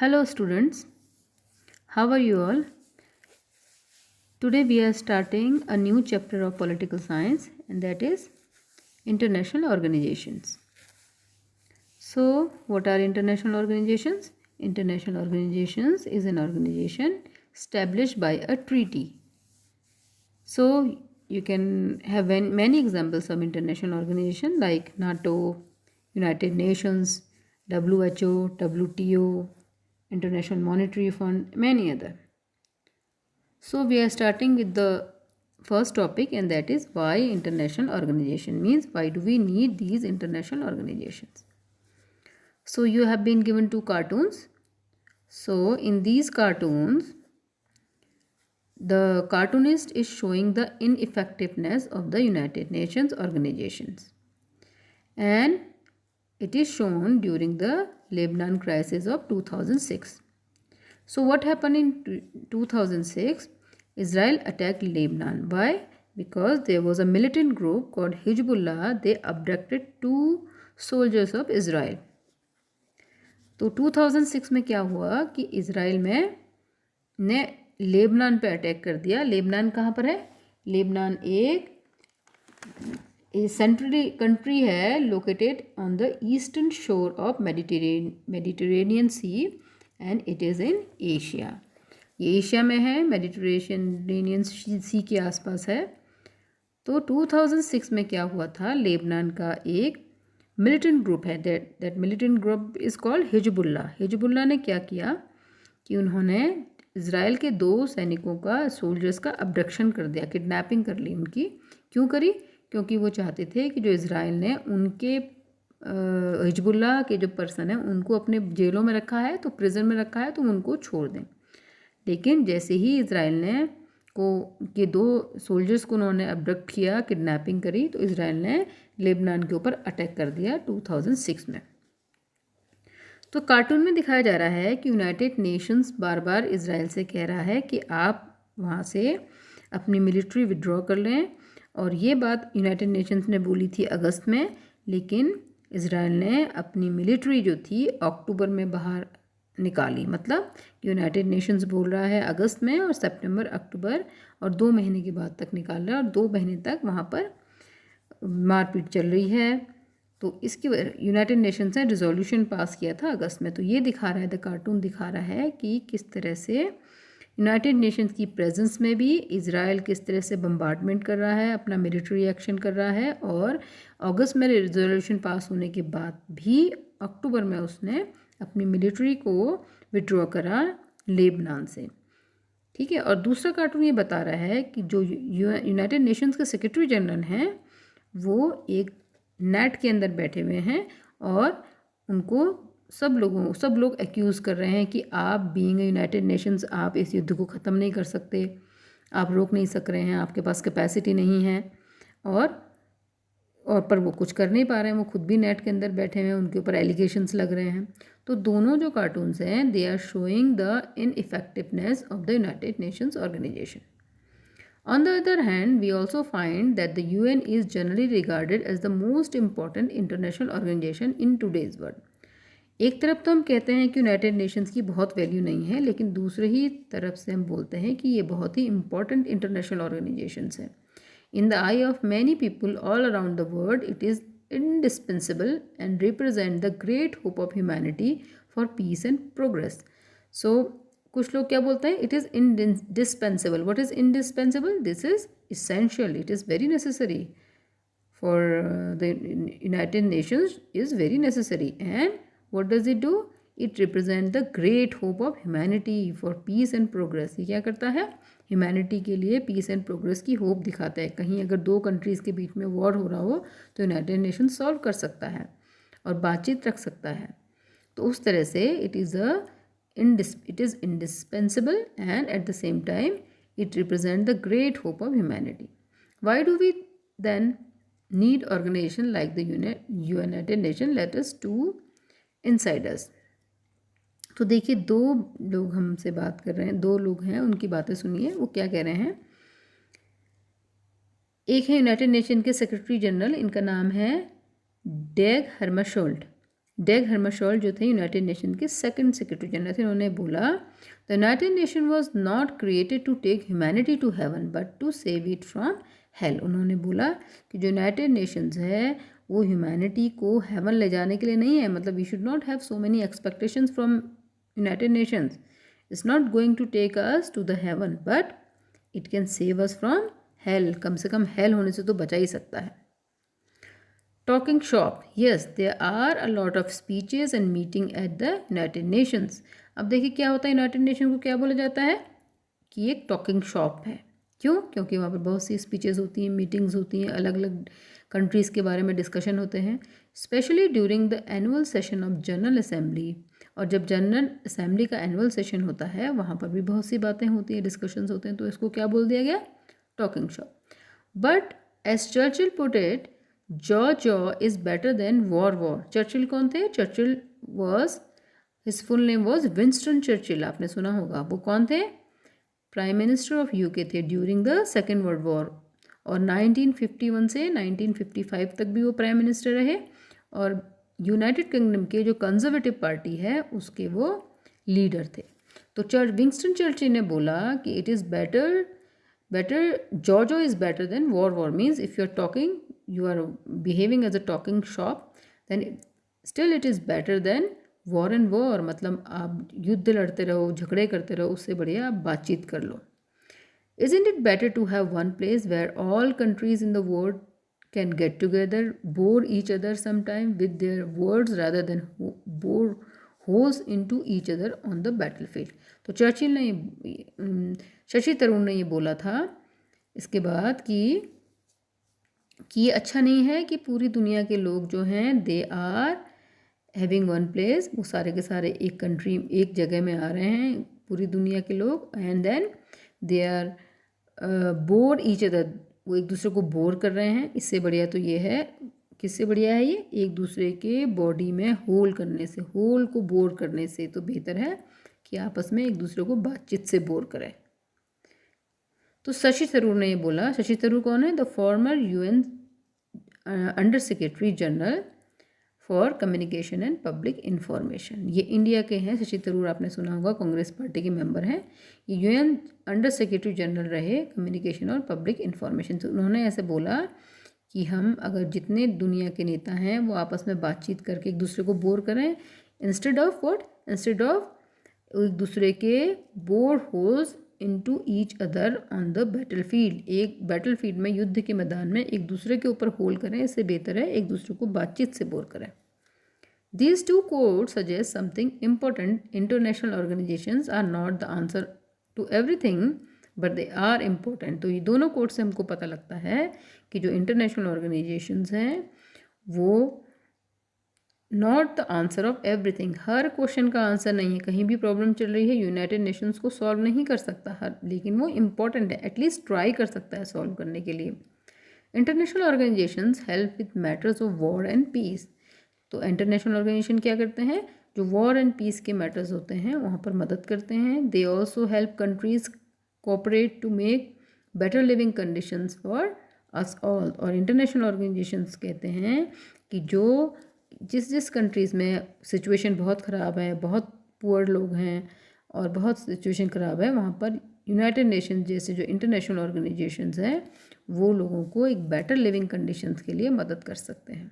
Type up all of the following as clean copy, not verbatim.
Hello students, how are you all? Today we are starting a new chapter of political science, and that is international organizations. So what are international organizations? International organizations is an organization established by a treaty. So you can have many examples of international organization like NATO, United Nations, WHO, WTO, International Monetary Fund, many other. So we are starting with the first topic, and that is why international organization, means why do we need these international organizations. So you have been given two cartoons. So in these cartoons, the cartoonist is showing the ineffectiveness of the United Nations organizations, and it is shown during the Lebanon crisis of 2006. So what happened in 2006? Israel attacked Lebanon. Why? Because there was a militant group called Hezbollah. They abducted 2 soldiers of Israel. तो 2006 में क्या हुआ कि Israel में ने Lebanon पे attack कर दिया. लेबनान कहाँ पर है? लेबनान एक सेंट्रली कंट्री है, located on the eastern shore of Mediterranean sea, and it is in Asia. ये एशिया में है, मेडिटेरेनियन सी के आसपास है. तो 2006 में क्या हुआ था? लेबनान का एक मिलिटेंट ग्रुप है, that militant group is called Hezbollah. Hezbollah ने क्या किया कि उन्होंने इज़राइल के 2 सैनिकों का, सोल्जर्स का अबडक्शन कर दिया, किडनैपिंग कर ली उनकी. क्यों करी? क्योंकि वो चाहते थे कि जो इज़राइल ने उनके हिजबुल्ला के जो पर्सन है उनको अपने जेलों में रखा है, तो प्रिजन में रखा है, तो उनको छोड़ दें. लेकिन जैसे ही इज़राइल ने के 2 सोल्जर्स को उन्होंने अबडक्ट किया, किडनैपिंग करी, तो इज़राइल ने लेबनान के ऊपर अटैक कर दिया 2006 में. तो कार्टून में दिखाया जा रहा है कि यूनाइटेड नेशंस बार बार इज़राइल से कह रहा है कि आप वहाँ से अपनी मिलिट्री विड्रॉ कर लें, और ये बात यूनाइटेड नेशंस ने बोली थी अगस्त में, लेकिन इज़राइल ने अपनी मिलिट्री जो थी अक्टूबर में बाहर निकाली. मतलब यूनाइटेड नेशंस बोल रहा है अगस्त में, और सितंबर, अक्टूबर और 2 महीने के बाद तक निकाल रहा है, और 2 महीने तक वहाँ पर मारपीट चल रही है. तो इसकी यूनाइटेड नेशंस ने रिजोल्यूशन पास किया था अगस्त में. तो ये दिखा रहा है, द कार्टून दिखा रहा है कि किस तरह से यूनाइटेड नेशंस की प्रेजेंस में भी इज़राइल किस तरह से बम्बार्डमेंट कर रहा है, अपना मिलिट्री एक्शन कर रहा है, और अगस्त में रिजोल्यूशन पास होने के बाद भी अक्टूबर में उसने अपनी मिलिट्री को विड्रॉ करा लेबनान से. ठीक है. और दूसरा कार्टून ये बता रहा है कि जो यूनाइटेड नेशंस के सेक्रेटरी जनरल हैं वो एक नेट के अंदर बैठे हुए हैं, और उनको सब लोग एक्यूज़ कर रहे हैं कि आप बीइंग यूनाइटेड नेशंस, आप इस युद्ध को ख़त्म नहीं कर सकते, आप रोक नहीं सक रहे हैं, आपके पास कैपेसिटी नहीं है, और पर वो कुछ कर नहीं पा रहे हैं. वो खुद भी नेट के अंदर बैठे हुए हैं, उनके ऊपर एलिगेशंस लग रहे हैं. तो दोनों जो कार्टून्स हैं, they are showing the ineffectiveness of the United Nations organisation. On the other hand, we also find that the UN is generally regarded as the most important international organization in today's world. एक तरफ तो हम कहते हैं कि United Nations की बहुत value नहीं है, लेकिन दूसरे ही तरफ से हम बोलते हैं कि ये बहुत ही इंपॉर्टेंट इंटरनेशनल ऑर्गेनाइजेशंस हैं. In the eye of many people all around the world, it is indispensable and represent the great hope of humanity for peace and progress. So, कुछ लोग क्या बोलते हैं? It is indispensable. What is indispensable? This is essential. It is very necessary for the United Nations is very necessary. And what does it do? It represents the great hope of humanity for peace and progress. ये क्या करता है? Humanity के लिए piece and progress की hope दिखाता है. कहीं अगर 2 कंट्रीज़ के बीच में वॉर हो रहा हो तो यूनाइटेड नेशन सॉल्व कर सकता है और बातचीत रख सकता है. तो उस तरह से it is indispensable, and at the same time it represents the great hope of humanity. Why do we then need organization like the United Nations? Let us two insiders. तो देखिए, 2 लोग हमसे बात कर रहे हैं, 2 लोग हैं, उनकी बातें सुनिए, वो क्या कह रहे हैं. एक है यूनाइटेड नेशन के सेक्रेटरी जनरल, इनका नाम है डेग हर्माशोल्ड, डेग हर्माशॉल्ट जो थे यूनाइटेड नेशन के सेकंड सेक्रेटरी जनरल थे, उन्होंने बोला the United Nation was not created to take humanity to heaven but to save it from hell. उन्होंने बोला कि जो यूनाइटेड नेशंस है वो ह्यूमैनिटी को हेवन ले जाने के लिए नहीं है, मतलब we should not have so many expectations from United Nations, it's not going to take us to the heaven but it can save us from hell, कम से कम हेल होने से तो बचा ही सकता है। Talking shop, yes there are a lot of speeches and meeting at the United Nations. अब देखिए क्या होता है, यूनाइटेड नेशन को क्या बोला जाता है कि एक टॉकिंग शॉप है। क्यों? क्योंकि वहाँ पर बहुत सी स्पीचेस होती हैं, मीटिंग्स होती हैं, अलग अलग कंट्रीज़ के बारे में डिस्कशन होते हैं, specially during the annual session of general assembly. और जब जनरल असेंबली का एनुअल सेशन होता है वहाँ पर भी बहुत सी बातें होती हैं, डिस्कशंस होते हैं, तो इसको क्या बोल दिया गया, talking shop. But as Churchill put it, jaw is better than war war. Churchill कौन थे? Churchill was, his full name was Winston Churchill, आपने सुना होगा। वो कौन थे? प्राइम मिनिस्टर ऑफ यूके थे during the second world war, और 1951 से 1955 तक भी वो प्राइम मिनिस्टर रहे, और यूनाइटेड किंगडम के जो कंजर्वेटिव पार्टी है उसके वो लीडर थे। तो विंस्टन चर्चिल ने बोला कि it is better jaw is better than war war, means if you are talking, you are behaving as a talking shop, then still it is better than war and war, मतलब आप युद्ध लड़ते रहो, झगड़े करते रहो, उससे बढ़िया आप बातचीत कर लो। Isn't it better to have one place where all countries in the world can get together, bore each other sometime with their words rather than bore holes into each other on the battlefield। तो Churchill ने शशि थरूर ने ये बोला था इसके बाद कि ये अच्छा नहीं है कि पूरी दुनिया के लोग जो हैं they are having one place, वो सारे के सारे एक कंट्री, एक जगह में आ रहे हैं पूरी दुनिया के लोग, and then they are bore each other, वो एक दूसरे को बोर कर रहे हैं। इससे बढ़िया तो ये है, किससे बढ़िया है ये, एक दूसरे के बॉडी में होल करने से, होल को बोर करने से तो बेहतर है कि आपस में एक दूसरे को बातचीत से बोर करें। तो शशि थरूर ने ये बोला। शशि थरूर कौन है? The former UN under secretary general for communication and public information. ये इंडिया के हैं शशि थरूर, आपने सुना होगा, कांग्रेस पार्टी के मेंबर हैं। ये यूएन अंडर सेक्रेटरी जनरल रहे कम्युनिकेशन और पब्लिक इंफॉर्मेशन। तो उन्होंने ऐसे बोला कि हम अगर जितने दुनिया के नेता हैं वो आपस में बातचीत करके एक दूसरे को बोर करें, instead of what, instead of एक दूसरे के bore holes into each other on the battlefield, एक बैटलफील्ड में, युद्ध के मैदान में एक दूसरे के ऊपर होल करें, इससे बेहतर है एक दूसरे को बातचीत से बोर करें। These two quotes suggest something important. International organizations are not the answer to everything, but they are important. तो ये दोनों कोट से हमको पता लगता है कि जो इंटरनेशनल ऑर्गेनाइजेशंस हैं वो not the answer of everything, her question का आंसर नहीं है। कहीं भी प्रॉब्लम चल रही है, यूनाइटेड नेशंस को सॉल्व नहीं कर सकता हर, लेकिन वो इम्पॉर्टेंट है, एटलीस्ट ट्राई कर सकता है सॉल्व करने के लिए। International organisations help with matters of war and peace. तो इंटरनेशनल ऑर्गेनाइजेशन क्या करते हैं, जो वॉर एंड पीस के मैटर्स होते हैं वहाँ पर मदद करते हैं। They also help countries cooperate to make better living conditions for us all. और इंटरनेशनल ऑर्गेनाइजेशंस कहते हैं कि जो जिस कंट्रीज़ में सिचुएशन बहुत ख़राब है, बहुत पुअर लोग हैं और बहुत सिचुएशन ख़राब है, वहाँ पर यूनाइटेड नेशन जैसे जो इंटरनेशनल ऑर्गेनाइजेशंस हैं वो लोगों को एक बेटर लिविंग कंडीशंस के लिए मदद कर सकते हैं।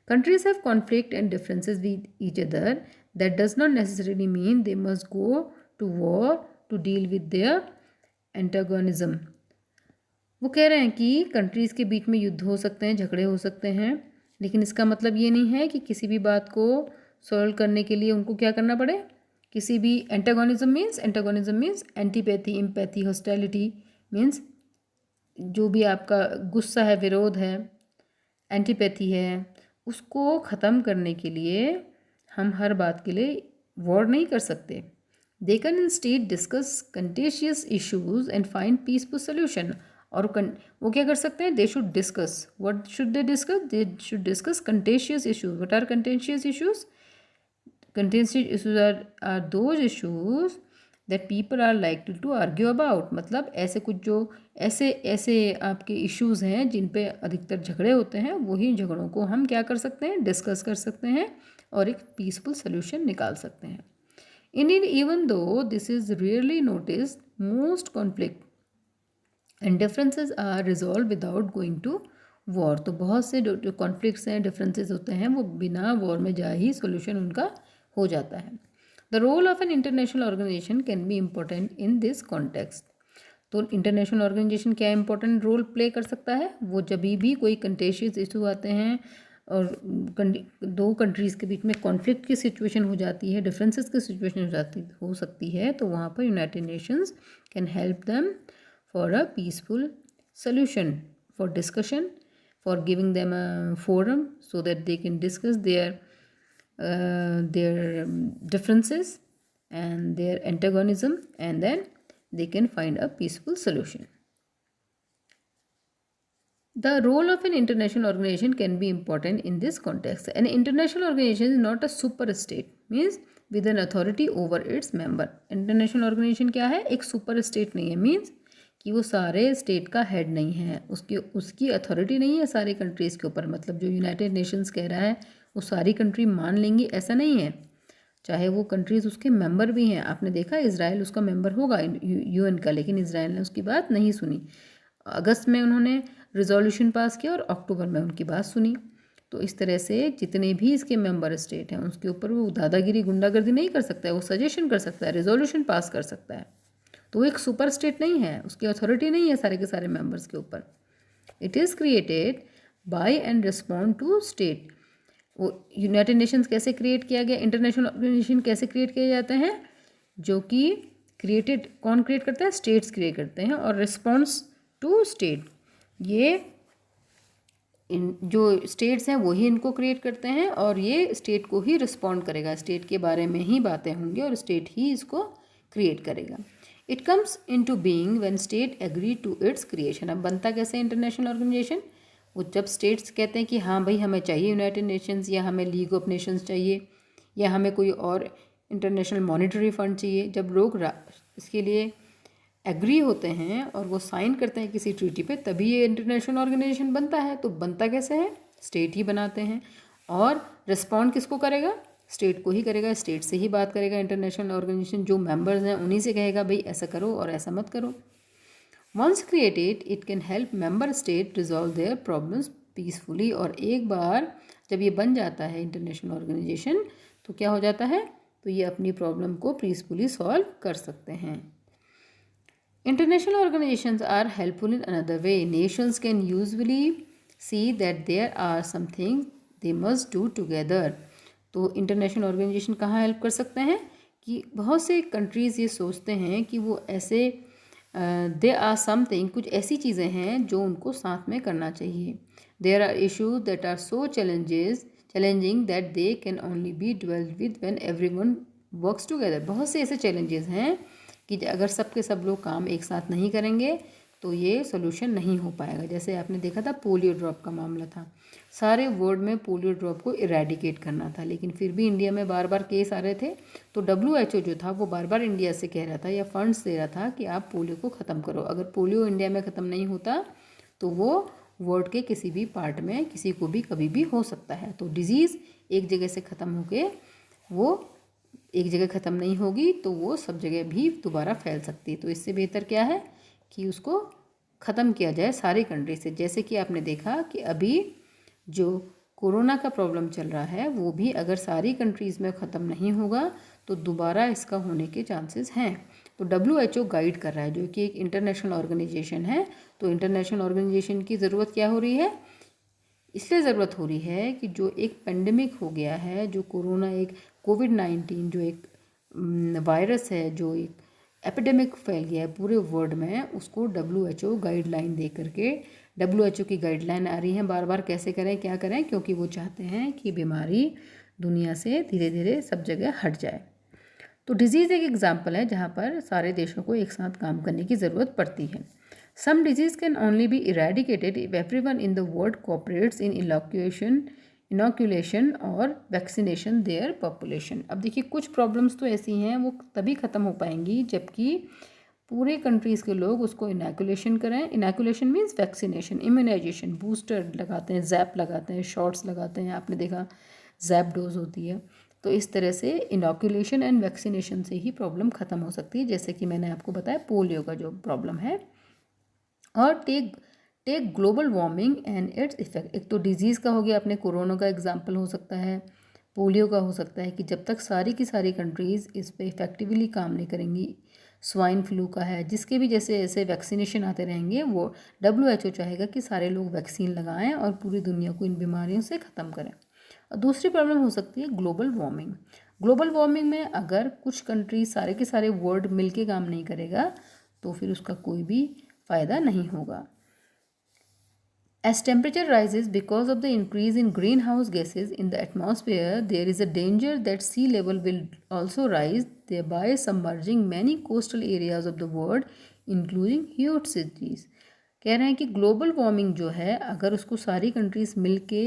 Countries have conflict and differences with each other. That does not necessarily mean they must go to war to deal with their antagonism. वो कह रहे हैं कि कंट्रीज़ के बीच में युद्ध हो सकते हैं, झगड़े हो सकते हैं, लेकिन इसका मतलब ये नहीं है कि किसी भी बात को सॉल्व करने के लिए उनको क्या करना पड़े, किसी भी antagonism means antipathy, empathy, hostility means जो भी आपका गुस्सा है, विरोध है, एंटीपैथी है, उसको ख़त्म करने के लिए हम हर बात के लिए वॉर नहीं कर सकते। They can instead discuss contentious issues and find peaceful solution. और वो क्या कर सकते हैं, they should discuss, what should they discuss, they should discuss contentious issues. What are contentious issues? Contentious issues are those issues that people are likely to argue about. मतलब ऐसे कुछ जो ऐसे आपके इश्यूज़ हैं जिन पे अधिकतर झगड़े होते हैं, वही झगड़ों को हम क्या कर सकते हैं, डिस्कस कर सकते हैं और एक पीसफुल सोल्यूशन निकाल सकते हैं. Indeed, even though this is rarely noticed, most conflict and differences are resolved without going to war. तो बहुत से जो कॉन्फ्लिक्ट्स हैं, डिफरेंसेस होते हैं, वो बिना वॉर में जा ही सोल्यूशन उनका हो जाता है. The role of an international organisation can be important in this context. तो इंटरनेशनल ऑर्गेनाइजेशन क्या इंपॉर्टेंट रोल प्ले कर सकता है? वो जब भी कोई कंटेशियस इशू आते हैं और दो कंट्रीज़ के बीच में कॉन्फ्लिक्ट की सिचुएशन हो जाती है, डिफरेंसेस की सिचुएशन हो सकती है, तो वहाँ पर United Nations can help them for a peaceful solution, for discussion, for giving them a forum so that they can discuss their differences and their antagonism, and then they can find a peaceful solution. The role of an international organization can be important in this context. An international organization is not a super state, means with an authority over its member. International organization क्या है? एक super state नहीं है, means कि वो सारे state का head नहीं है, उसकी अथॉरिटी नहीं है सारे कंट्रीज़ के ऊपर. मतलब जो यूनाइटेड नेशंस कह रहा है वो सारी कंट्री मान लेंगी, ऐसा नहीं है. चाहे वो कंट्रीज़ उसके मेंबर भी हैं. आपने देखा इज़राइल उसका मेंबर होगा यूएन का, लेकिन इज़राइल ने उसकी बात नहीं सुनी. अगस्त में उन्होंने रिजोल्यूशन पास किया और अक्टूबर में उनकी बात सुनी. तो इस तरह से जितने भी इसके मेंबर स्टेट हैं उसके ऊपर वो दादागिरी गुंडागर्दी नहीं कर सकता है, वो सजेशन कर सकता है, रिजोल्यूशन पास कर सकता है. तो वो एक सुपर स्टेट नहीं है, उसकी अथॉरिटी नहीं है सारे के सारे मेंबर्स के ऊपर. It is created by and respond to state. वो यूनाइटेड नेशंस कैसे क्रिएट किया गया, इंटरनेशनल ऑर्गेनाइजेशन कैसे क्रिएट किए जाते हैं? जो कि कौन क्रिएट करता है? स्टेट्स क्रिएट करते हैं. और रिस्पॉन्स टू स्टेट, ये जो स्टेट्स हैं वही इनको क्रिएट करते हैं और ये स्टेट को ही रिस्पॉन्ड करेगा. स्टेट के बारे में ही बातें होंगी और स्टेट ही इसको क्रिएट करेगा. It comes into being when state agree to its creation. अब बनता कैसे इंटरनेशनल ऑर्गेनाइजेशन? वो जब स्टेट्स कहते हैं कि हाँ भाई हमें चाहिए यूनाइटेड नेशंस, या हमें लीग ऑफ नेशंस चाहिए, या हमें कोई और इंटरनेशनल मॉनेटरी फंड चाहिए. जब लोग इसके लिए एग्री होते हैं और वो साइन करते हैं किसी ट्रीटी पे, तभी ये इंटरनेशनल ऑर्गेनाइजेशन बनता है. तो बनता कैसे है? स्टेट ही बनाते हैं. और रिस्पॉन्ड किसको करेगा? स्टेट को ही करेगा. स्टेट से ही बात करेगा इंटरनेशनल ऑर्गेनाइजेशन. जो मेंबर्स हैं उन्हीं से कहेगा भाई ऐसा करो और ऐसा मत करो. Once created it can help member state resolve their problems peacefully. और एक बार जब ये बन जाता है इंटरनेशनल ऑर्गेनाइजेशन तो क्या हो जाता है? तो ये अपनी प्रॉब्लम को पीसफुली सॉल्व कर सकते हैं. International organizations are helpful in another way. Nations can usually see that there are some things they must do together. तो इंटरनेशनल ऑर्गेनाइजेशन कहाँ हेल्प कर सकते हैं? कि बहुत से कंट्रीज़ ये सोचते हैं कि वो ऐसे दे आर समथिंग, कुछ ऐसी चीज़ें हैं जो उनको साथ में करना चाहिए. There are issues that are so challenging that they can only be dealt with when everyone works together. बहुत से ऐसे चैलेंजेस हैं कि अगर सब के सब लोग काम एक साथ नहीं करेंगे तो ये सोल्यूशन नहीं हो पाएगा. जैसे आपने देखा था पोलियो ड्रॉप का मामला था. सारे वर्ल्ड में पोलियो ड्रॉप को इरेडिकेट करना था, लेकिन फिर भी इंडिया में बार बार केस आ रहे थे. तो WHO जो था वो बार बार इंडिया से कह रहा था या फंड्स दे रहा था कि आप पोलियो को ख़त्म करो. अगर पोलियो इंडिया में ख़त्म नहीं होता तो वो वर्ल्ड के किसी भी पार्ट में किसी को भी कभी भी हो सकता है. तो डिजीज़ एक जगह से ख़त्म होके वो एक जगह ख़त्म नहीं होगी तो वो सब जगह भी दोबारा फैल सकती है. तो इससे बेहतर क्या है कि उसको ख़त्म किया जाए सारी कंट्री से. जैसे कि आपने देखा कि अभी जो कोरोना का प्रॉब्लम चल रहा है वो भी अगर सारी कंट्रीज़ में ख़त्म नहीं होगा तो दोबारा इसका होने के चांसेस हैं. तो WHO गाइड कर रहा है, जो कि एक इंटरनेशनल ऑर्गेनाइजेशन है. तो इंटरनेशनल ऑर्गेनाइजेशन की ज़रूरत क्या हो रही है? इसलिए ज़रूरत हो रही है कि जो एक पेंडेमिक हो गया है, जो कोरोना, एक कोविड-19 जो एक वायरस है, जो एक एपिडेमिक फैल गया है पूरे वर्ल्ड में, उसको WHO गाइडलाइन दे करके, WHO की गाइडलाइन आ रही है बार बार कैसे करें क्या करें, क्योंकि वो चाहते हैं कि बीमारी दुनिया से धीरे धीरे सब जगह हट जाए. तो डिजीज़ एक एग्जाम्पल है जहाँ पर सारे देशों को एक साथ काम करने की ज़रूरत पड़ती है. Some disease can only be eradicated if everyone in the world cooperates in inoculation और vaccination their population. अब देखिए कुछ प्रॉब्लम्स तो ऐसी हैं वो तभी ख़त्म हो पाएंगी जबकि पूरे कंट्रीज़ के लोग उसको इनोकुलेशन करें. Inoculation means vaccination, immunisation, booster लगाते हैं, जैप लगाते हैं, शॉट्स लगाते हैं. आपने देखा जैप डोज होती है। तो इस तरह से इनॉक्यूलेशन एंड वैक्सीनेशन से ही प्रॉब्लम ख़त्म हो सकती है, जैसे कि मैंने आपको बताया पोलियो का जो प्रॉब्लम है। और take global warming and its effect. एक तो डिजीज़ का हो गया, अपने कोरोना का एग्जाम्पल हो सकता है, पोलियो का हो सकता है कि जब तक सारी की सारी कंट्रीज़ इस पे इफ़ेक्टिवली काम नहीं करेंगी। स्वाइन फ्लू का है, जिसके भी जैसे ऐसे वैक्सीनेशन आते रहेंगे, वो WHO चाहेगा कि सारे लोग वैक्सीन लगाएं और पूरी दुनिया को इन बीमारियों से ख़त्म करें। और दूसरी प्रॉब्लम हो सकती है ग्लोबल वार्मिंग। ग्लोबल वार्मिंग में अगर कुछ कंट्री सारे के सारे वर्ल्ड मिल के काम नहीं करेगा तो फिर उसका कोई भी फ़ायदा नहीं होगा। As temperature rises because of the increase in greenhouse gases in the atmosphere, there is a danger that sea level will also rise, thereby submerging many coastal areas of the world, including huge cities. कह रहे हैं कि global warming जो है, अगर उसको सारी countries मिलके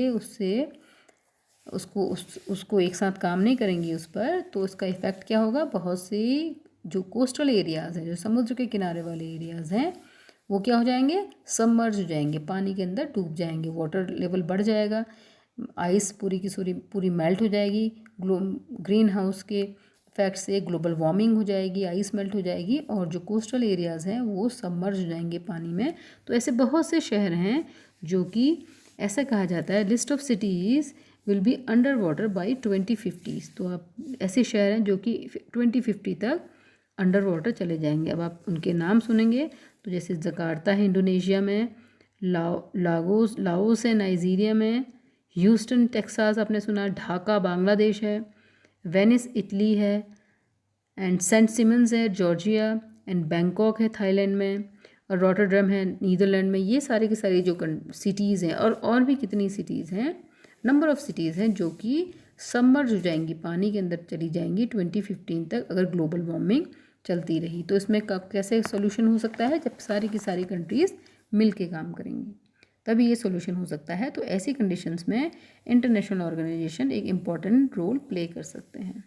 उसको एक साथ काम नहीं करेंगी उस पर, तो उसका इफ़ेक्ट क्या होगा। बहुत सी जो कोस्टल एरियाज़ हैं, जो समुद्र के किनारे वाले एरियाज़ हैं, वो क्या हो जाएंगे, सबमर्ज हो जाएंगे, पानी के अंदर डूब जाएंगे, वाटर लेवल बढ़ जाएगा, आइस पूरी की पूरी मेल्ट हो जाएगी, ग्रीन हाउस के इफेक्ट से ग्लोबल वार्मिंग हो जाएगी, आइस मेल्ट हो जाएगी, और जो कोस्टल एरियाज़ हैं वो सबमर्ज हो जाएंगे पानी में। तो ऐसे बहुत से शहर हैं जो कि ऐसा कहा जाता है, list of cities will be under water by 2050। तो आप ऐसे शहर हैं जो कि 2050 तक अंडर वाटर चले जाएंगे। अब आप उनके नाम सुनेंगे तो जैसे जकार्ता है इंडोनेशिया में, लाओस है नाइजीरिया में, ह्यूस्टन टेक्सास आपने सुना, ढाका बांग्लादेश है, वेनिस इटली है, एंड सेंट सिमन्स है जॉर्जिया, एंड बैंकॉक है थाईलैंड में, और रॉटरडम है नीदरलैंड में। ये सारे के सारे जो सिटीज़ हैं, और भी कितनी सिटीज़ हैं, नंबर ऑफ़ सिटीज़ हैं जो कि सबमर्ज हो जाएंगी, पानी के अंदर चली जाएंगी 2015 तक, अगर ग्लोबल वार्मिंग चलती रही। तो इसमें कैसे सोल्यूशन हो सकता है, जब सारी की सारी कंट्रीज़ मिल के काम करेंगी तभी ये सोल्यूशन हो सकता है। तो ऐसी कंडीशंस में इंटरनेशनल ऑर्गेनाइजेशन एक इम्पॉर्टेंट रोल प्ले कर सकते हैं।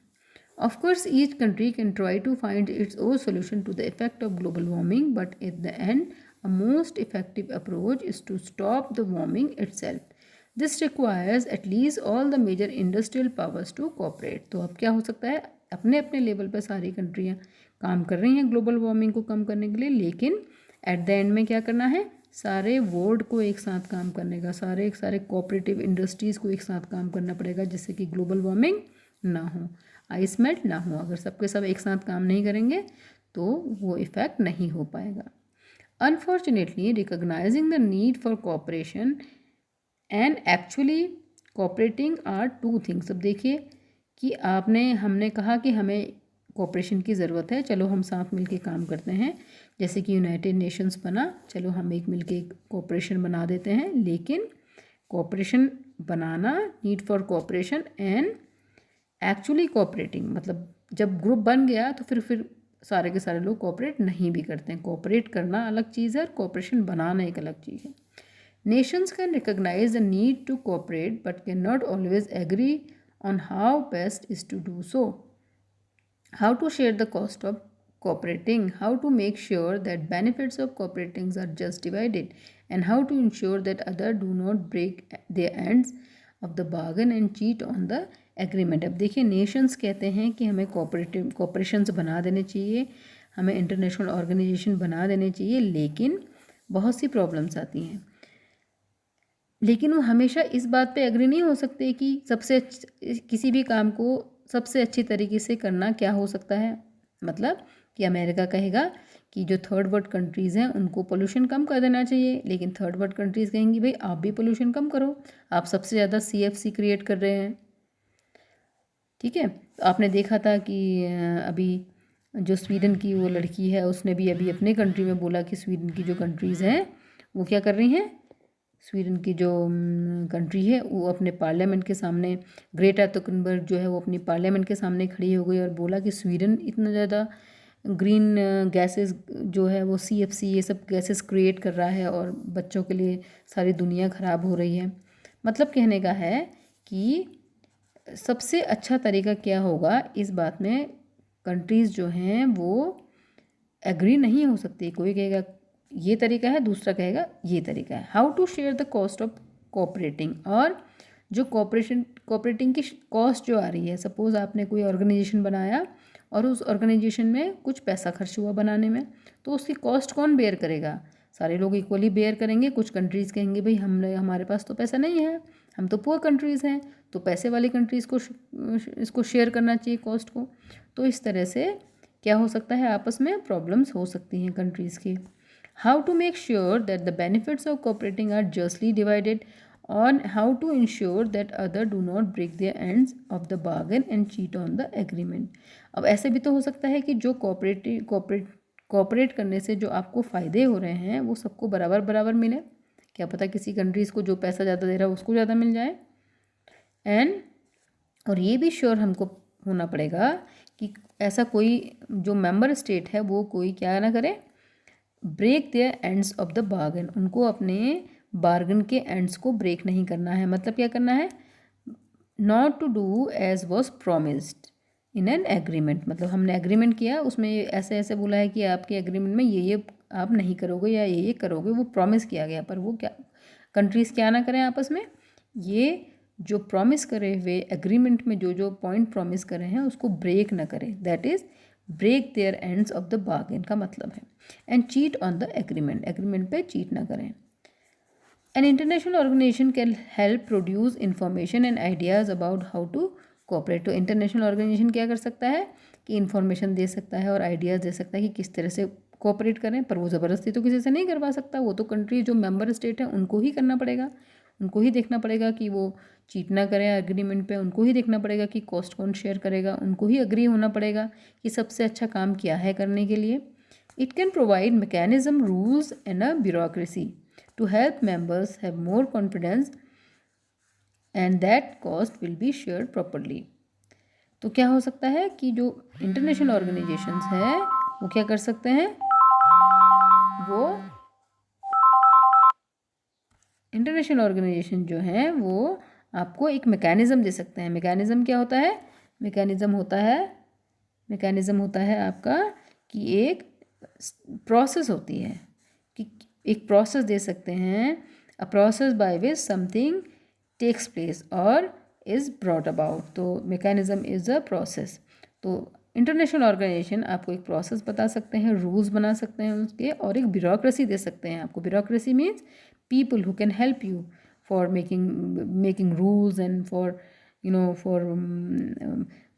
Of course, each country can try to find its own solution to the effect of global warming, but at the end, a most effective approach is to stop the warming itself. This requires at least all the major industrial powers to cooperate. तो अब क्या हो सकता है, अपने अपने level पर सारी कंट्रियाँ काम कर रही हैं ग्लोबल वार्मिंग को कम करने के लिए, लेकिन एट द एंड में क्या करना है, सारे वर्ल्ड को एक साथ काम करने का, सारे कोऑपरेटिव इंडस्ट्रीज़ को एक साथ काम करना पड़ेगा, जिससे कि ग्लोबल वार्मिंग ना हो, आइस मेल्ट ना हो। अगर सबके सब एक साथ काम नहीं करेंगे तो वो इफ़ेक्ट नहीं हो पाएगा। Unfortunately, recognising the need for cooperation and actually cooperating are two things. अब देखिए कि हमने कहा कि हमें कोऑपरेशन की ज़रूरत है, चलो हम साथ मिलके काम करते हैं, जैसे कि यूनाइटेड नेशंस बना, चलो हम एक मिलके कोऑपरेशन बना देते हैं। लेकिन cooperation banana, need for cooperation and actually cooperating, मतलब जब ग्रुप बन गया तो फिर सारे के सारे लोग कोऑपरेट नहीं भी करते हैं। कोऑपरेट करना अलग चीज़ है और कोऑपरेशन बनाना एक अलग चीज़ है। Nations can recognise the need to cooperate but can not always agree on how best is to do so, how to share the cost of cooperating, how to make sure that benefits of cooperating are just divided, and how to ensure that others do not break their ends of the bargain and cheat on the agreement. अब देखिए, Nations कहते हैं कि हमें cooperations बना देने चाहिए, हमें इंटरनेशनल ऑर्गेनाइजेशन बना देने चाहिए, लेकिन बहुत सी प्रॉब्लम्स आती हैं, लेकिन वो हमेशा इस बात पे एग्री नहीं हो सकते कि किसी भी काम को सबसे अच्छी तरीके से करना क्या हो सकता है। मतलब कि अमेरिका कहेगा कि जो थर्ड वर्ल्ड कंट्रीज़ हैं उनको पोल्यूशन कम कर देना चाहिए, लेकिन थर्ड वर्ल्ड कंट्रीज़ कहेंगी भाई आप भी पोल्यूशन कम करो, आप सबसे ज़्यादा CFC क्रिएट कर रहे हैं। ठीक है, तो आपने देखा था कि अभी जो स्वीडन की वो लड़की है, उसने भी अभी अपने कंट्री में बोला कि स्वीडन की जो कंट्रीज़ हैं वो क्या कर रही हैं, स्वीडन की जो कंट्री है वो अपने पार्लियामेंट के सामने, ग्रेटा थुनबर्ग जो है वो अपनी पार्लियामेंट के सामने खड़ी हो गई और बोला कि स्वीडन इतना ज़्यादा ग्रीन गैसेस जो है वो CFC ये सब गैसेस क्रिएट कर रहा है और बच्चों के लिए सारी दुनिया ख़राब हो रही है। मतलब कहने का है कि सबसे अच्छा तरीका क्या होगा, इस बात में कंट्रीज़ जो हैं वो एग्री नहीं हो सकती। कोई कहेगा ये तरीका है, दूसरा कहेगा ये तरीका है। How to share the cost of cooperating, और जो कोऑपरेटिंग की कॉस्ट जो आ रही है, सपोज़ आपने कोई ऑर्गेनाइजेशन बनाया और उस ऑर्गेनाइजेशन में कुछ पैसा खर्च हुआ बनाने में, तो उसकी कॉस्ट कौन बेयर करेगा? सारे लोग इक्वली बेयर करेंगे। कुछ कंट्रीज़ कहेंगे भाई हमारे पास तो पैसा नहीं है, हम तो पुअर कंट्रीज़ हैं, तो पैसे वाली कंट्रीज़ को इसको शेयर करना चाहिए कॉस्ट को। तो इस तरह से क्या हो सकता है, आपस में प्रॉब्लम्स हो सकती हैं कंट्रीज़ की। How to make sure that the benefits of cooperating are justly divided, on how to ensure that other do not break their ends of the bargain and cheat on the agreement। अब ऐसे भी तो हो सकता है कि जो cooperate करने से जो आपको फ़ायदे हो रहे हैं वो सबको बराबर बराबर मिले। क्या पता किसी कंट्रीज़ को जो पैसा ज़्यादा दे रहा है उसको ज़्यादा मिल जाए। और ये भी श्योर हमको होना पड़ेगा कि ऐसा कोई जो मेंबर स्टेट है वो कोई क्या ना करे, break their ends of the bargain, उनको अपने बार्गन के एंड्स को ब्रेक नहीं करना है। मतलब क्या करना है, not to do as was promised in an agreement. मतलब हमने एग्रीमेंट किया, उसमें ऐसे ऐसे बोला है कि आपके एग्रीमेंट में ये आप नहीं करोगे या ये करोगे, वो प्रॉमिस किया गया, पर वो क्या कंट्रीज़ क्या ना करें आपस में, ये जो प्रॉमिस करे हुए एग्रीमेंट में जो जो पॉइंट प्रॉमिस करे हैं उसको ब्रेक ना करें। That is break their ends of the bargain का मतलब है। And cheat on the agreement, agreement पे चीट ना करें। An international organization can help produce information and ideas about how to cooperate। तो इंटरनेशनल ऑर्गेनाइजेशन क्या कर सकता है कि इंफॉर्मेशन दे सकता है और आइडियाज़ दे सकता है कि किस तरह से कोऑपरेट करें, पर वो ज़बरदस्ती तो किसी से नहीं करवा सकता। वो तो कंट्री जो मेंबर स्टेट है उनको ही करना पड़ेगा, उनको ही देखना पड़ेगा कि वो चीट ना करें एग्रीमेंट पे, उनको ही देखना पड़ेगा कि कॉस्ट कौन शेयर करेगा, उनको ही अग्री होना पड़ेगा कि सबसे अच्छा काम क्या है करने के लिए। It can provide mechanism, rules and a bureaucracy to help members have more confidence and that cost will be shared properly। तो क्या हो सकता है कि जो इंटरनेशनल ऑर्गेनाइजेशंस हैं वो क्या कर सकते हैं, वो इंटरनेशनल ऑर्गेनाइजेशन जो हैं वो आपको एक मैकेनिज़्म दे सकते हैं। मैकेनिज़्म क्या होता है, मैकेनिज़्म होता है आपका कि एक प्रोसेस होती है, कि एक प्रोसेस दे सकते हैं, a process by which something takes place और इज़ ब्रॉट अबाउट। तो मैकेनिज़्म इज़ अ प्रोसेस। तो इंटरनेशनल ऑर्गेनाइजेशन आपको एक प्रोसेस बता सकते हैं, रूल्स बना सकते हैं उसके, और एक ब्यूरोक्रेसी दे सकते हैं आपको। Bureaucracy means people who can help you for making rules and for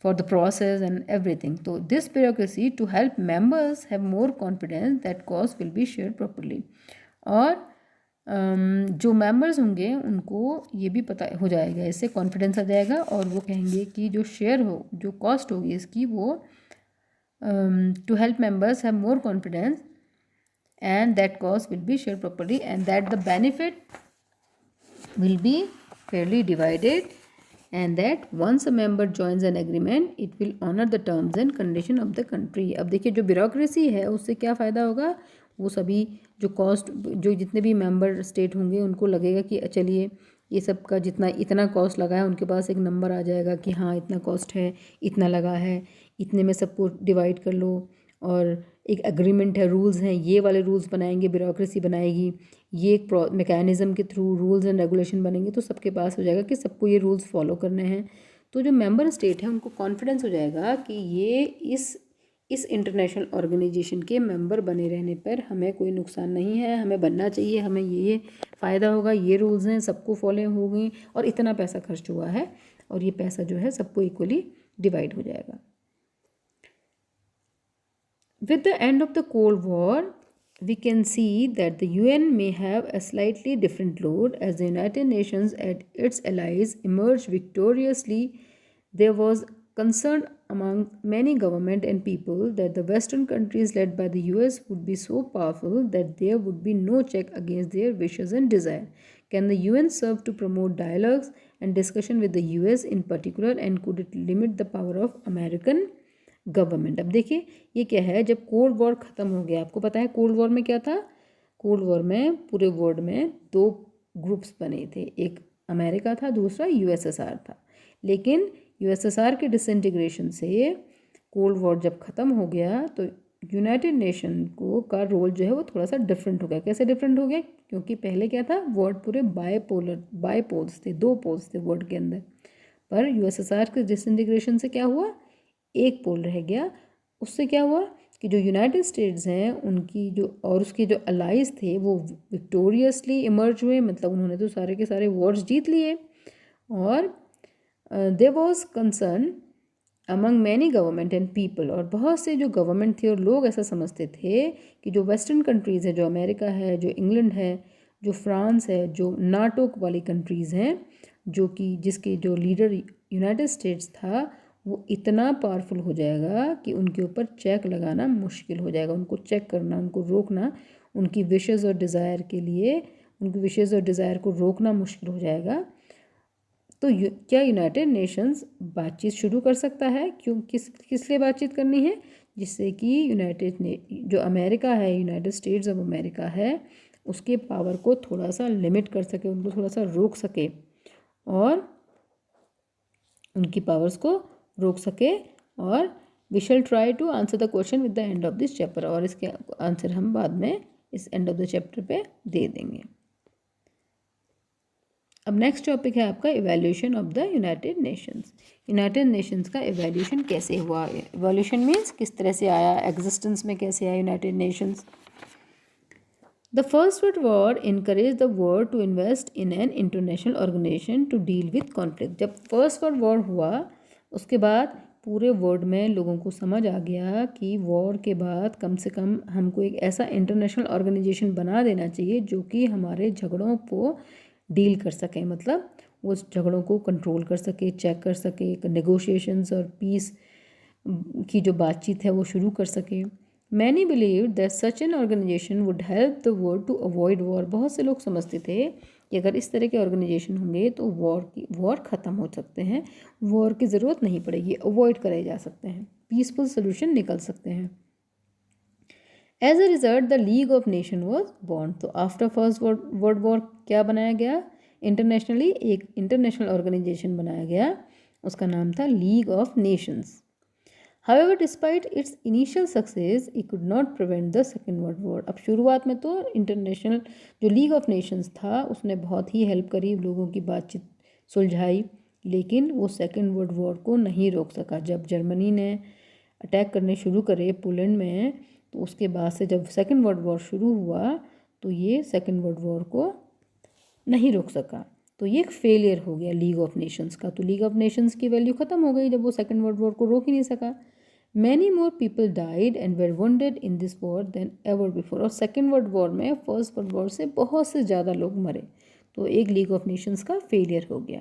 for the process and everything। So this bureaucracy to help members have more confidence that cost will be shared properly। और जो members होंगे उनको ये भी पता हो जाएगा, इससे कॉन्फिडेंस आ जाएगा और वो कहेंगे कि जो शेयर हो, जो कॉस्ट होगी इसकी, वो to help members have more confidence and that cost will be shared properly and that the benefit will be fairly divided and that once a member joins an agreement it will honor the terms and condition of the country। अब देखिए जो bureaucracy है उससे क्या फ़ायदा होगा, वो सभी जो कॉस्ट, जो जितने भी मेंबर स्टेट होंगे उनको लगेगा कि चलिए ये सब का जितना इतना कॉस्ट लगा है, उनके पास एक नंबर आ जाएगा कि हाँ इतना कॉस्ट है, इतना लगा है, इतने में सबको डिवाइड कर लो, और एक एग्रीमेंट है, रूल्स हैं, ये वाले रूल्स बनाएंगे, ब्यूरोक्रेसी बनाएगी, ये एक मैकेनिज़्म के थ्रू रूल्स एंड रेगुलेशन बनेंगे, तो सबके पास हो जाएगा कि सबको ये रूल्स फॉलो करने हैं। तो जो मेंबर स्टेट है उनको कॉन्फिडेंस हो जाएगा कि ये इस इंटरनेशनल ऑर्गेनाइजेशन के मेंबर बने रहने पर हमें कोई नुकसान नहीं है, हमें बनना चाहिए, हमें ये फ़ायदा होगा, ये रूल्स हैं, सबको फॉलो होंगे और इतना पैसा खर्च हुआ है और ये पैसा जो है सबको इक्वली डिवाइड हो जाएगा। With the end of the Cold War, we can see that the UN may have a slightly different load as the United Nations and its allies emerged victoriously. There was concern among many government and people that the Western countries led by the US would be so powerful that there would be no check against their wishes and desire। Can the UN serve to promote dialogues and discussion with the US in particular, and could it limit the power of American government? अब देखिए ये क्या है, जब cold war ख़त्म हो गया, आपको पता है कोल्ड वॉर में क्या था, कोल्ड वॉर में पूरे वर्ल्ड में दो ग्रुप्स बने थे, एक अमेरिका था, दूसरा यूएसएसआर था। लेकिन यूएसएसआर के डिसइंटीग्रेशन से कोल्ड वॉर जब ख़त्म हो गया तो यूनाइटेड नेशन को का रोल जो है वो थोड़ा सा डिफरेंट हो गया। कैसे डिफरेंट हो गया? क्योंकि पहले क्या था, वर्ड पूरे बायपोल्स थे, 2 पोल्स थे वर्ड के अंदर, पर यूएसएसआर के डिसइंटीग्रेशन से क्या हुआ, एक पोल रह गया। उससे क्या हुआ कि जो यूनाइटेड स्टेट्स हैं उनकी जो और उसके जो अलाइज थे वो विक्टोरियसली इमर्ज हुए, मतलब उन्होंने तो सारे के सारे वॉर्स जीत लिए। और there was concern among many government and people, और बहुत से जो गवर्नमेंट थे और लोग ऐसा समझते थे कि जो वेस्टर्न कंट्रीज़ है, जो अमेरिका है, जो इंग्लैंड है, जो फ्रांस है, जो नाटो वाली कंट्रीज़ हैं, जो कि जिसके जो लीडर यूनाइटेड स्टेट्स था, वो इतना पावरफुल हो जाएगा कि उनके ऊपर चेक लगाना मुश्किल हो जाएगा, उनको चेक करना, उनको रोकना, उनकी विशेज़ और डिज़ायर के लिए उनकी विशेज़ और डिज़ायर को रोकना मुश्किल हो जाएगा। तो क्या यूनाइटेड नेशंस बातचीत शुरू कर सकता है? क्यों, किस लिए बातचीत करनी है? जिससे कि जो अमेरिका है, यूनाइटेड स्टेट्स ऑफ अमेरिका है, उसके पावर को थोड़ा सा लिमिट कर सके, उनको थोड़ा सा रोक सके और उनकी पावर्स को रोक सके। और we shall try to answer the question with the end of this chapter, और इसके आंसर हम बाद में इस एंड ऑफ द चैप्टर पे दे देंगे। अब नेक्स्ट टॉपिक है आपका evaluation of the United Nations. United Nations का इवैल्यूएशन कैसे हुआ? इवैल्यूएशन मीन्स किस तरह से आया, एग्जिस्टेंस में कैसे आया United Nations. The first world war encourage the world to invest in an international organisation to deal with conflict. जब फर्स्ट वर्ल्ड वॉर हुआ उसके बाद पूरे वर्ल्ड में लोगों को समझ आ गया कि वॉर के बाद कम से कम हमको एक ऐसा इंटरनेशनल ऑर्गेनाइजेशन बना देना चाहिए जो कि हमारे झगड़ों को डील कर सके, मतलब वो झगड़ों को कंट्रोल कर सके, चेक कर सके, नेगोशिएशंस और पीस की जो बातचीत है वो शुरू कर सके। Many believe that such an organisation would help the world to avoid war. बहुत से लोग समझते थे कि अगर इस तरह के ऑर्गेनाइजेशन होंगे तो वॉर ख़त्म हो सकते हैं, वॉर की ज़रूरत नहीं पड़ेगी, अवॉइड करे जा सकते हैं, पीसफुल सोल्यूशन निकल सकते हैं। As a result the League of Nation was born. तो आफ्टर फर्स्ट वर्ल्ड वॉर क्या बनाया गया? इंटरनेशनली एक इंटरनेशनल ऑर्गेनाइजेशन बनाया गया, उसका नाम था league of Nations. However, despite its initial success, it could not prevent the Second World War. अब शुरुआत में तो इंटरनेशनल जो लीग ऑफ नेशंस था उसने बहुत ही हेल्प करी, लोगों की बातचीत सुलझाई, लेकिन वो सेकेंड वर्ल्ड वॉर को नहीं रोक सका। जब जर्मनी ने अटैक करने शुरू करे पोलैंड में, तो उसके बाद से जब सेकेंड वर्ल्ड वॉर शुरू हुआ तो ये सेकेंड वर्ल्ड वॉर को नहीं रोक सका। तो ये एक फेलियर हो गया लीग ऑफ नेशंस का। तो लीग ऑफ नेशंस की वैल्यू ख़त्म हो गई जब वो सेकेंड वर्ल्ड वॉर को रोक ही नहीं सका। Many more people died and were wounded in this war than ever before. और सेकेंड वर्ल्ड वॉर में फर्स्ट वर्ल्ड वॉर से बहुत से ज़्यादा लोग मरे। तो एक लीग ऑफ नेशंस का फेलियर हो गया।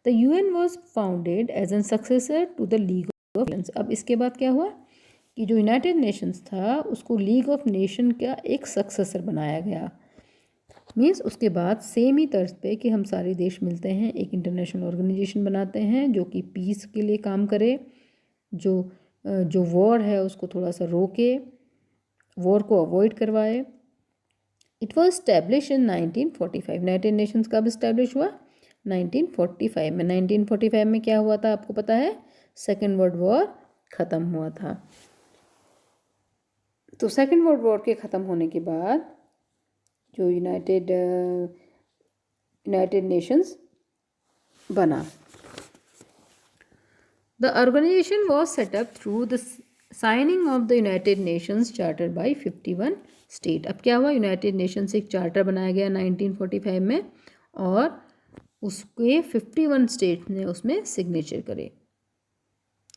The UN was founded as an successor to the League of Nations. अब इसके बाद क्या हुआ कि जो यूनाइटेड नेशंस था उसको लीग ऑफ नेशन का एक सक्सेसर बनाया गया। मीन्स उसके बाद सेम ही तर्ज पे कि हम सारे देश मिलते हैं, एक इंटरनेशनल ऑर्गेनाइजेशन बनाते हैं जो कि पीस के लिए काम करे, जो वॉर है उसको थोड़ा सा रोके, वॉर को अवॉइड करवाए। It was establish in 1945। United Nations कब इस्टेब्लिश हुआ? 1945 में। 1945 में क्या हुआ था आपको पता है? सेकेंड वर्ल्ड वॉर ख़त्म हुआ था। तो सेकेंड वर्ल्ड वॉर के ख़त्म होने के बाद जो यूनाइटेड नेशंस बना। The organization was set up through the signing of the United Nations Charter by 51 state. अब क्या हुआ? यूनाइटेड नेशंस एक चार्टर बनाया गया 1945 में और उसके 51 स्टेट ने उसमें सिग्नेचर करे।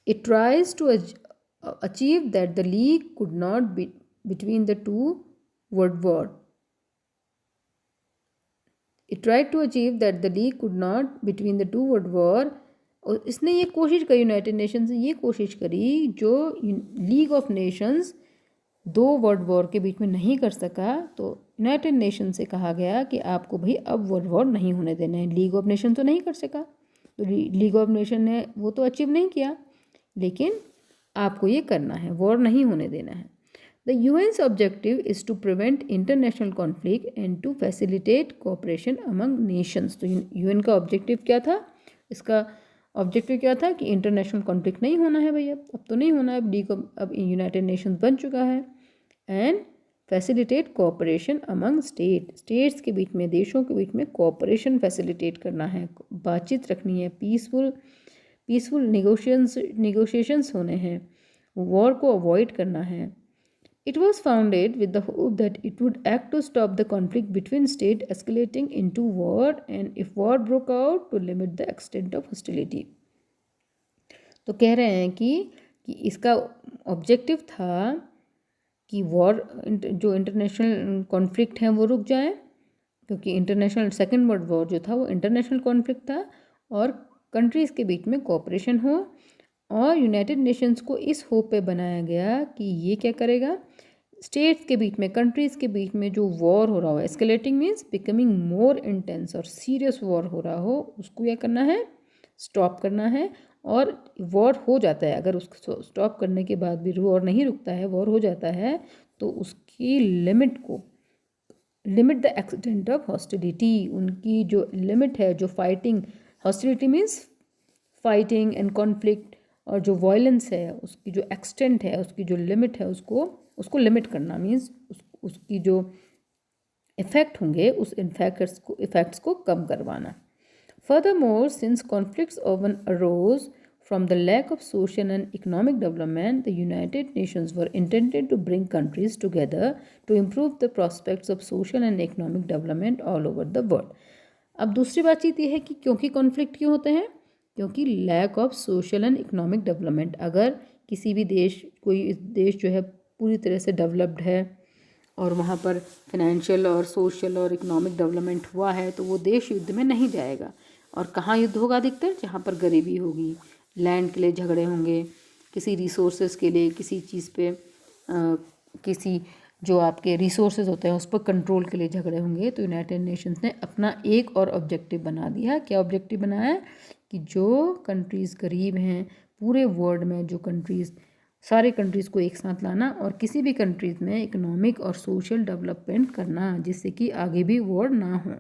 It tries to achieve that the league could not be between the two world war. It tried to achieve that the league could not between the two world war. और इसने ये कोशिश करी, United Nations ने ये कोशिश करी जो लीग ऑफ नेशंस दो वर्ल्ड वॉर के बीच में नहीं कर सका। तो यूनाइटेड नेशन से कहा गया कि आपको भाई अब वर्ल्ड वॉर नहीं होने देना है। लीग ऑफ नेशन तो नहीं कर सका, तो लीग ऑफ नेशन ने वो तो अचीव नहीं किया, लेकिन आपको ये करना है, वॉर नहीं होने देना है। The UN's objective is to prevent international conflict and to facilitate cooperation among nations. तो यूएन का ऑब्जेक्टिव क्या था? इसका ऑब्जेक्टिव क्या था कि इंटरनेशनल कॉन्फ्लिक्ट नहीं होना है भैया, अब तो नहीं होना है, अब यूनाइटेड नेशंस बन चुका है। And facilitate cooperation among states के बीच में, देशों के बीच में कोऑपरेशन फैसिलिटेट करना है, बातचीत रखनी है, पीसफुल नेगोशिएशंस होने हैं, वॉर को अवॉइड करना है। It was founded with the hope that it would act to stop the conflict between states escalating into war and if war broke out to limit the extent of hostility. तो कह रहे हैं कि इसका objective था कि war जो international conflict हैं वो रुक जाए, क्योंकि इंटरनेशनल सेकेंड वर्ल्ड वॉर जो था वो इंटरनेशनल कॉन्फ्लिक्ट था, और कंट्रीज़ के बीच में कोऑपरेशन हो। और यूनाइटेड नेशंस को इस होप पे बनाया गया कि ये क्या करेगा, स्टेट्स के बीच में, कंट्रीज़ के बीच में जो वॉर हो रहा हो, escalating means becoming more intense और सीरियस वॉर हो रहा हो, उसको क्या करना है, स्टॉप करना है। और वॉर हो जाता है, अगर उसको स्टॉप करने के बाद भी वॉर नहीं रुकता है, वॉर हो जाता है, तो उसकी limit the extent of hostility, उनकी जो लिमिट है, जो fighting, hostility means fighting and conflict, और जो वायलेंस है उसकी जो एक्सटेंट है, उसकी जो लिमिट है, उसको लिमिट करना मीन्स उसकी जो इफ़ेक्ट होंगे उस इफ़ेक्ट्स को कम करवाना। Furthermore, since conflicts often arose from the lack of social and economic development, the United Nations were intended to bring countries together to improve the prospects of social and economic development all over the world. अब दूसरी बातचीत ये है कि क्योंकि conflict क्यों होते हैं, क्योंकि lack of social and economic development. अगर किसी भी देश, कोई देश जो है पूरी तरह से डेवलप्ड है और वहाँ पर फिनेंशियल और सोशल और इकोनॉमिक डेवलपमेंट हुआ है, तो वो देश युद्ध में नहीं जाएगा। और कहाँ युद्ध होगा अधिकतर, जहाँ पर गरीबी होगी, लैंड के लिए झगड़े होंगे, किसी रिसोर्सेज के लिए, किसी चीज़ पे किसी जो आपके रिसोर्सेज होते हैं उस पर कंट्रोल के लिए झगड़े होंगे। तो यूनाइटेड नेशंस ने अपना एक और ऑब्जेक्टिव बना दिया। क्या ऑब्जेक्टिव बनाया कि जो कंट्रीज़ गरीब हैं पूरे वर्ल्ड में, जो कंट्रीज़, सारे कंट्रीज़ को एक साथ लाना और किसी भी कंट्रीज़ में इकोनॉमिक और सोशल डेवलपमेंट करना, जिससे कि आगे भी वॉर ना हो।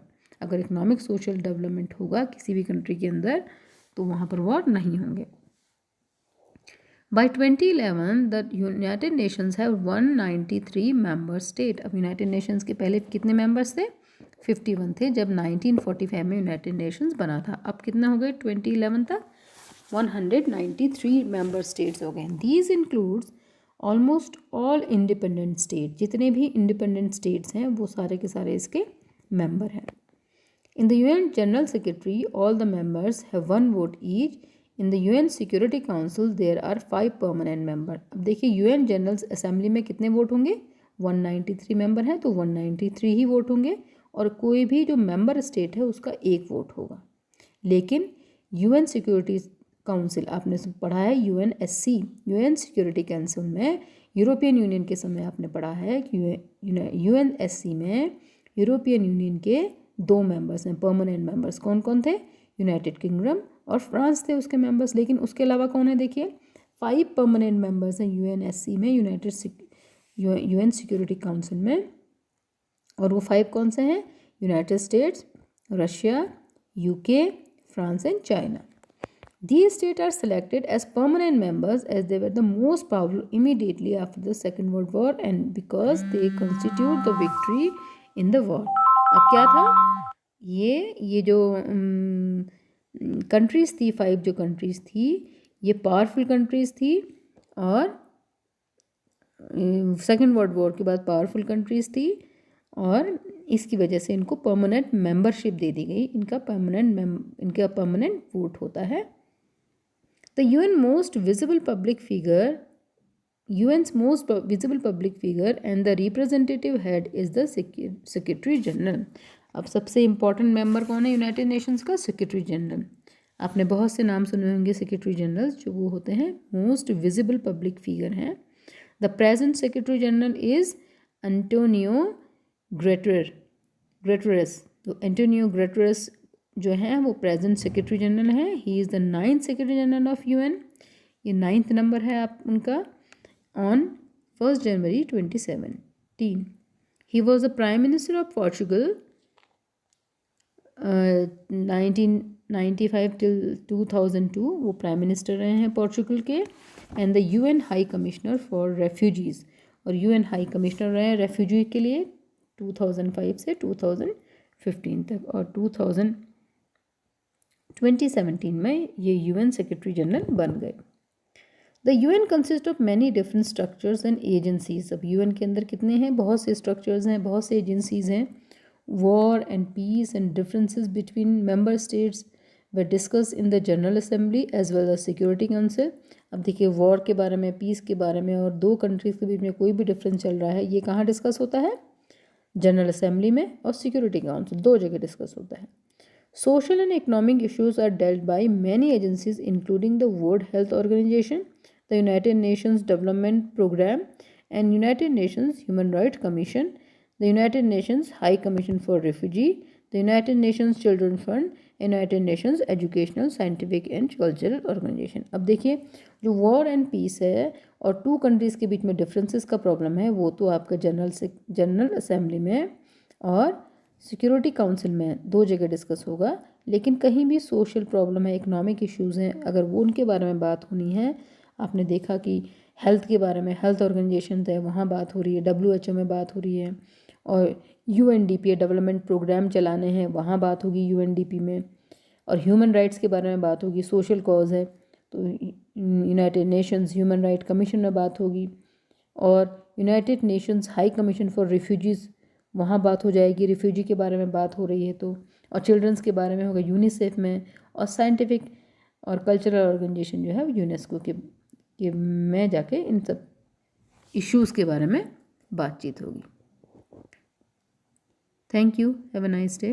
अगर इकोनॉमिक सोशल डेवलपमेंट होगा किसी भी कंट्री के अंदर, तो वहाँ पर वॉर नहीं होंगे। By 2011, the United Nations have 193 member state. अब यूनाइटेड नेशंस के पहले कितने मेंबर्स थे, 51 थे जब 1945 में यूनाइटेड नेशंस बना था। अब कितना हो गए 2011 तक, 193 मेंबर स्टेट्स हो गए। These includes almost all independent state, जितने भी इंडिपेंडेंट स्टेट्स हैं वो सारे के सारे इसके मेंबर हैं। In the UN General Secretary, all the members have one vote each. In the UN Security Council, there are 5 permanent members. अब देखिए UN General Assembly में कितने वोट होंगे, 193 मेंबर हैं, तो 193 ही वोट होंगे, और कोई भी जो मेंबर स्टेट है उसका एक वोट होगा। लेकिन UN Security Council, आपने पढ़ा है UNSC, UN Security Council में, यूरोपियन यूनियन के समय आपने पढ़ा है कि UNSC में यूरोपियन यूनियन के 2 मेंबर्स हैं, परमानेंट मेंबर्स। कौन कौन थे, यूनाइटेड किंगडम और फ्रांस थे उसके मेंबर्स। लेकिन उसके अलावा कौन है, देखिए 5 परमानेंट मेंबर्स हैं UNSC में, UN सिक्योरिटी काउंसिल में। और वो 5 कौन से हैं, United states, Russia, UK, France and China. These states are selected as permanent members as they were the most powerful immediately after the Second World War and because they constitute the victory in the war. अब क्या था, ये जो countries थी, 5 जो countries थी, ये powerful countries थी और सेकेंड वर्ल्ड वॉर के बाद पावरफुल कंट्रीज़ थी, और इसकी वजह से इनको परमानेंट मेंबरशिप दे दी गई। इनका परमानेंट वोट होता है। The UN's most visible public figure and the representative head is the Secretary General. अब सबसे इम्पॉर्टेंट मेंबर कौन है यूनाइटेड नेशंस का, सेक्रेटरी जनरल। आपने बहुत से नाम सुने होंगे सेक्रेटरी जनरल, जो वो होते हैं मोस्ट विजिबल पब्लिक फिगर हैं। The present secretary general is Antonio Guterres. तो एंटोनियो ग्रेटरेस जो हैं वो प्रेजेंट सेक्रेटरी जनरल हैं। He is the 9th secretary general of UN। ये 9th नंबर है आप उनका। On 1 January 2017 he was the prime minister of Portugal. 1995 till 2002 वो प्राइम मिनिस्टर रहे हैं पोर्चुगल के। And the UN high commissioner for refugees, और यूएन हाई कमिश्नर रहे हैं रेफ्यूजी के लिए 2005 से 2015 तक। और 2017 में ये यूएन सेक्रेटरी जनरल बन गए। The UN consist of many different structures and agencies. अब यूएन के अंदर कितने हैं, बहुत से स्ट्रक्चर्स हैं, बहुत से एजेंसीज हैं। War and peace and differences between member states we discuss in the General Assembly as well as Security Council. अब देखिए वॉर के बारे में, पीस के बारे में, और दो कंट्रीज़ के बीच में कोई भी डिफरेंस चल रहा है, ये कहाँ डिस्कस होता है, जनरल असेंबली में और सिक्योरिटी काउंसिल, दो जगह डिस्कस होता है। Social and economic issues are dealt by many agencies including the World Health Organization, the United Nations Development Programme and United Nations Human Rights Commission, the United Nations High Commission for Refugee, the United Nations Children Fund, United Nations Educational, Scientific and Cultural Organization। अब देखिए जो war and piece है और to countries के बीच में differences का problem है, वो तो आपका जनरल असेंबली में और सिक्योरिटी काउंसिल में दो जगह डिस्कस होगा। लेकिन कहीं भी सोशल प्रॉब्लम है, इकोनॉमिक इश्यूज़ हैं, अगर वो उनके बारे में बात होनी है, आपने देखा कि हेल्थ के बारे में हेल्थ ऑर्गेनाइजेशन है, वहाँ बात हो रही है, WHO में बात हो रही है, और UNDP डेवलपमेंट प्रोग्राम चलाने हैं, वहाँ बात होगी UNDP में, और ह्यूमन राइट्स के बारे में बात होगी, सोशल कॉज है तो United Nations human right commission में बात होगी, और United Nations high commission for refugees वहाँ बात हो जाएगी, रिफ्यूजी के बारे में बात हो रही है तो, और चिल्ड्रंस के बारे में होगा यूनिसेफ में, और साइंटिफिक और कल्चरल ऑर्गेनाइजेशन जो है वो यूनेस्को के में जाके इन सब इश्यूज़ के बारे में बातचीत होगी। Thank you, have a nice day.